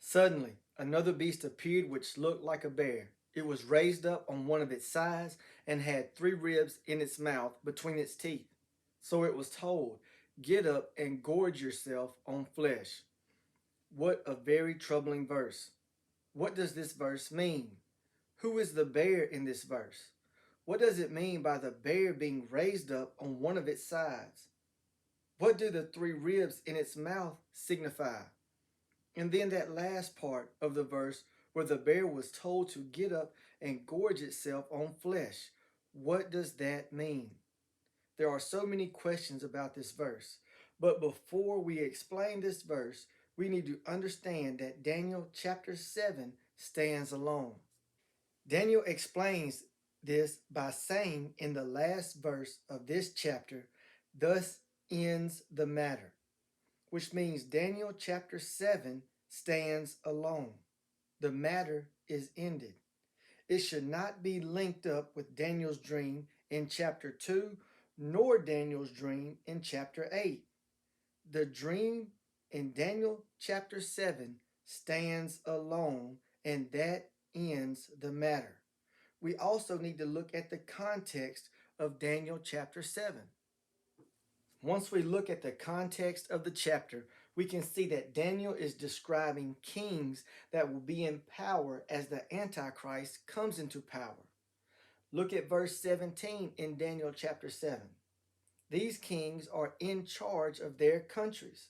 Suddenly, another beast appeared which looked like a bear. It was raised up on one of its sides and had 3 ribs in its mouth between its teeth. So it was told, "Get up and gorge yourself on flesh." What a very troubling verse. What does this verse mean? Who is the bear in this verse? What does it mean by the bear being raised up on one of its sides? What do the 3 ribs in its mouth signify? And then that last part of the verse where the bear was told to get up and gorge itself on flesh. What does that mean? There are so many questions about this verse. But before we explain this verse, we need to understand that Daniel chapter 7 stands alone. Daniel explains this by saying in the last verse of this chapter, "Thus ends the matter," which means Daniel chapter 7 stands alone. The matter is ended. It should not be linked up with Daniel's dream in chapter 2, nor Daniel's dream in chapter 8. The dream in Daniel chapter 7 stands alone, and that ends the matter. We also need to look at the context of Daniel chapter 7. Once we look at the context of the chapter, we can see that Daniel is describing kings that will be in power as the Antichrist comes into power. Look at verse 17 in Daniel chapter 7. These kings are in charge of their countries,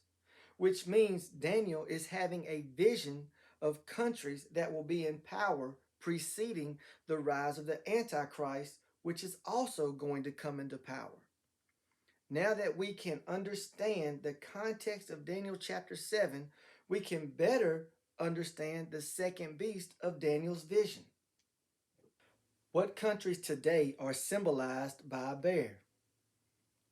which means Daniel is having a vision of countries that will be in power preceding the rise of the Antichrist, which is also going to come into power. Now that we can understand the context of Daniel chapter 7, we can better understand the second beast of Daniel's vision. What countries today are symbolized by a bear?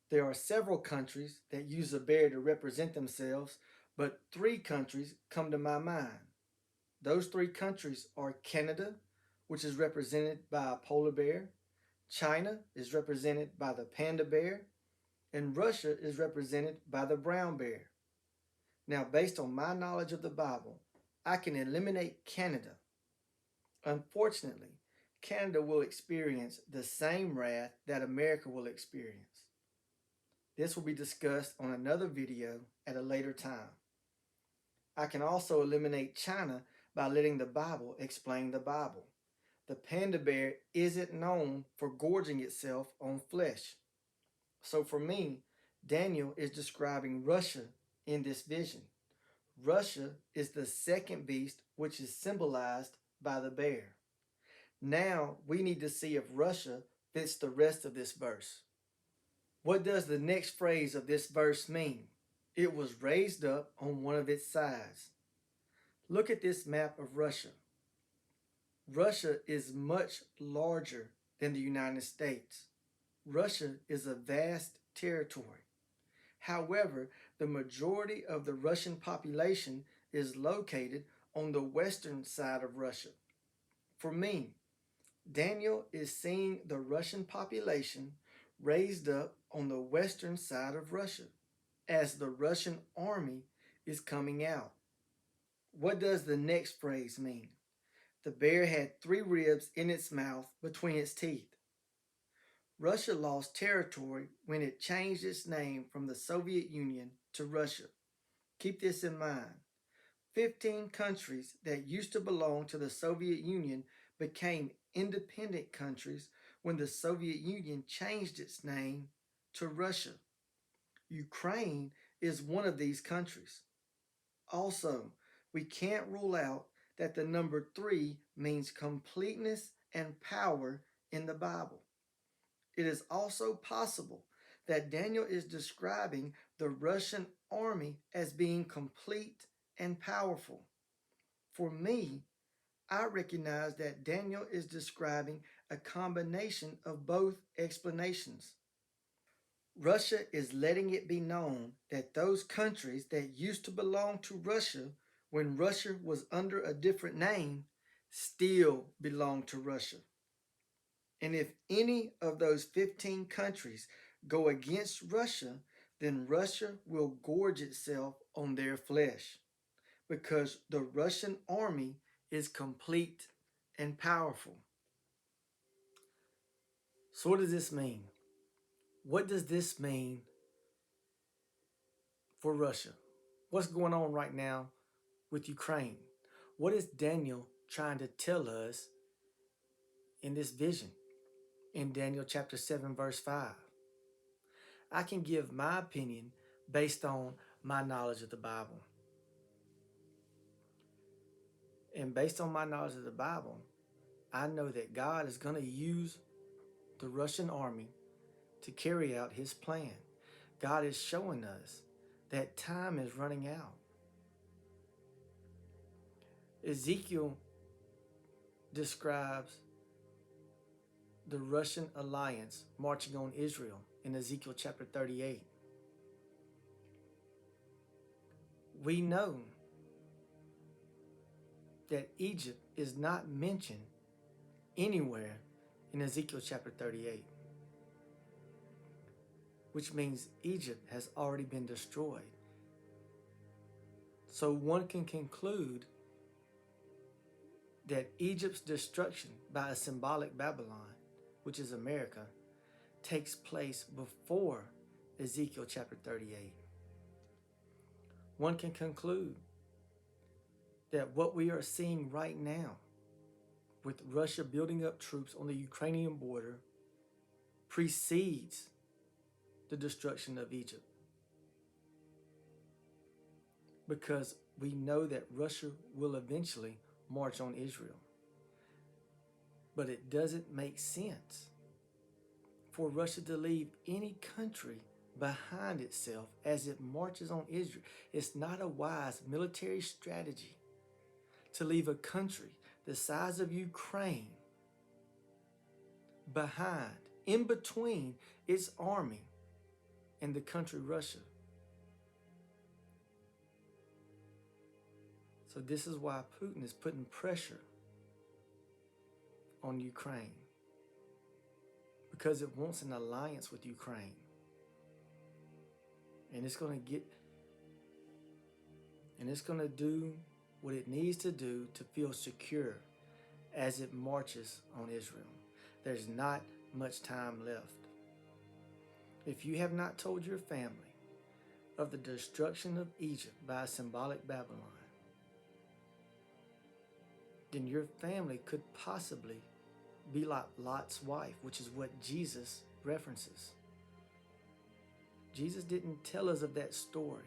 There are several countries that use a bear to represent themselves, but 3 countries come to my mind. Those 3 countries are Canada, which is represented by a polar bear, China is represented by the panda bear, and Russia is represented by the brown bear. Now, based on my knowledge of the Bible, I can eliminate Canada. Unfortunately, Canada will experience the same wrath that America will experience. This will be discussed on another video at a later time. I can also eliminate China by letting the Bible explain the Bible. The panda bear isn't known for gorging itself on flesh. So for me, Daniel is describing Russia in this vision. Russia is the second beast, which is symbolized by the bear. Now we need to see if Russia fits the rest of this verse. What does the next phrase of this verse mean? It was raised up on one of its sides. Look at this map of Russia. Russia is much larger than the United States. Russia is a vast territory. However, the majority of the Russian population is located on the western side of Russia. For me, Daniel is seeing the Russian population raised up on the western side of Russia as the Russian army is coming out. What does the next phrase mean? The bear had 3 ribs in its mouth between its teeth. Russia lost territory when it changed its name from the Soviet Union to Russia. Keep this in mind. 15 countries that used to belong to the Soviet Union became independent countries when the Soviet Union changed its name to Russia. Ukraine is one of these countries. Also, we can't rule out that the number 3 means completeness and power in the Bible. It is also possible that Daniel is describing the Russian army as being complete and powerful. For me, I recognize that Daniel is describing a combination of both explanations. Russia is letting it be known that those countries that used to belong to Russia when Russia was under a different name still belong to Russia. And if any of those 15 countries go against Russia, then Russia will gorge itself on their flesh. because the Russian army is complete and powerful. So what does this mean? What does this mean for Russia? What's going on right now with Ukraine? What is Daniel trying to tell us in this vision in Daniel chapter 7 verse 5? I can give my opinion based on my knowledge of the Bible. And based on my knowledge of the Bible, I know that God is going to use the Russian army to carry out his plan. God is showing us that time is running out. Ezekiel describes the Russian alliance marching on Israel in Ezekiel chapter 38. We know that Egypt is not mentioned anywhere in Ezekiel chapter 38, which means Egypt has already been destroyed. So one can conclude that Egypt's destruction by a symbolic Babylon, which is America, takes place before Ezekiel chapter 38. One can conclude that what we are seeing right now with Russia building up troops on the Ukrainian border precedes the destruction of Egypt. Because we know that Russia will eventually march on Israel. But it doesn't make sense for Russia to leave any country behind itself as it marches on Israel. It's not a wise military strategy to leave a country the size of Ukraine behind, in between its army and the country Russia. So this is why Putin is putting pressure on Ukraine, because it wants an alliance with Ukraine. And it's going to do what it needs to do to feel secure as it marches on Israel. There's not much time left. If you have not told your family of the destruction of Egypt by a symbolic Babylon, then your family could possibly be like Lot's wife, which is what Jesus references. Jesus didn't tell us of that story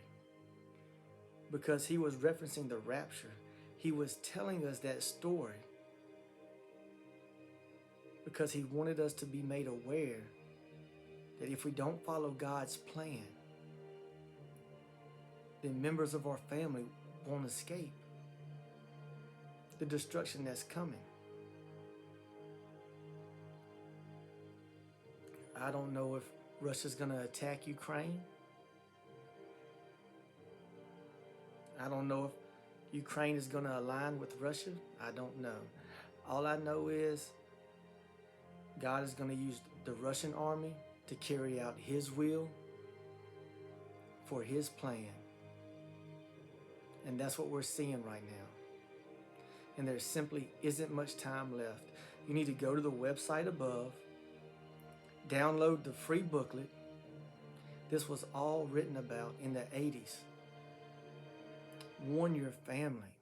because he was referencing the rapture. He was telling us that story because he wanted us to be made aware that if we don't follow God's plan, then members of our family won't escape the destruction that's coming. I don't know if Russia's going to attack Ukraine. I don't know if Ukraine is going to align with Russia. I don't know. All I know is God is going to use the Russian army to carry out his will for his plan. And that's what we're seeing right now. And there simply isn't much time left. You need to go to the website above, download the free booklet. This was all written about in the 80s. Warn your family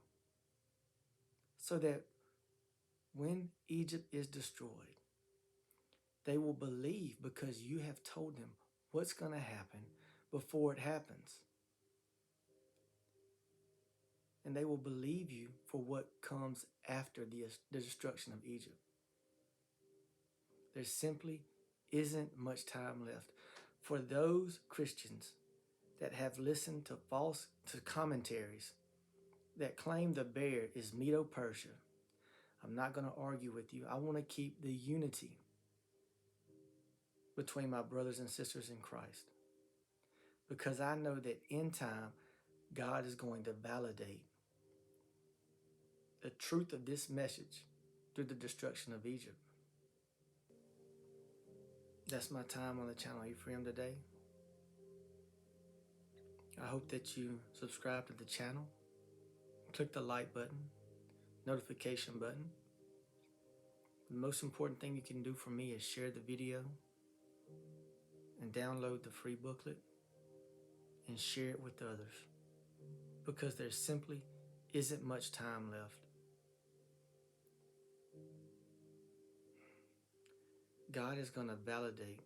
so that when Egypt is destroyed, they will believe because you have told them what's going to happen before it happens. And they will believe you for what comes after the destruction of Egypt. There simply isn't much time left. For those Christians that have listened to commentaries that claim the bear is Medo-Persia, I'm not going to argue with you. I want to keep the unity between my brothers and sisters in Christ, because I know that in time, God is going to validate the truth of this message through the destruction of Egypt. That's my time on the channel Ephraim today. I hope that you subscribe to the channel click the like button, notification button. The most important thing you can do for me is share the video and download the free booklet and share it with others, because there simply isn't much time left. God is going to validate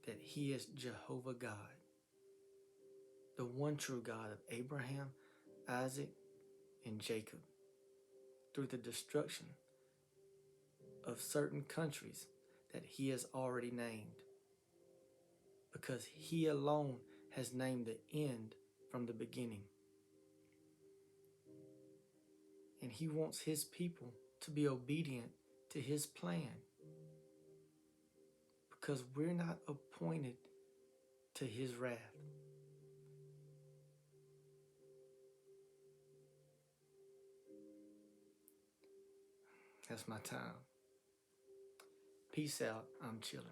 that He is Jehovah God, the one true God of Abraham, Isaac, and Jacob, through the destruction of certain countries that He has already named, because He alone has named the end from the beginning. And He wants His people to be obedient to His plan, because we're not appointed to His wrath. That's my time. Peace out. I'm chilling.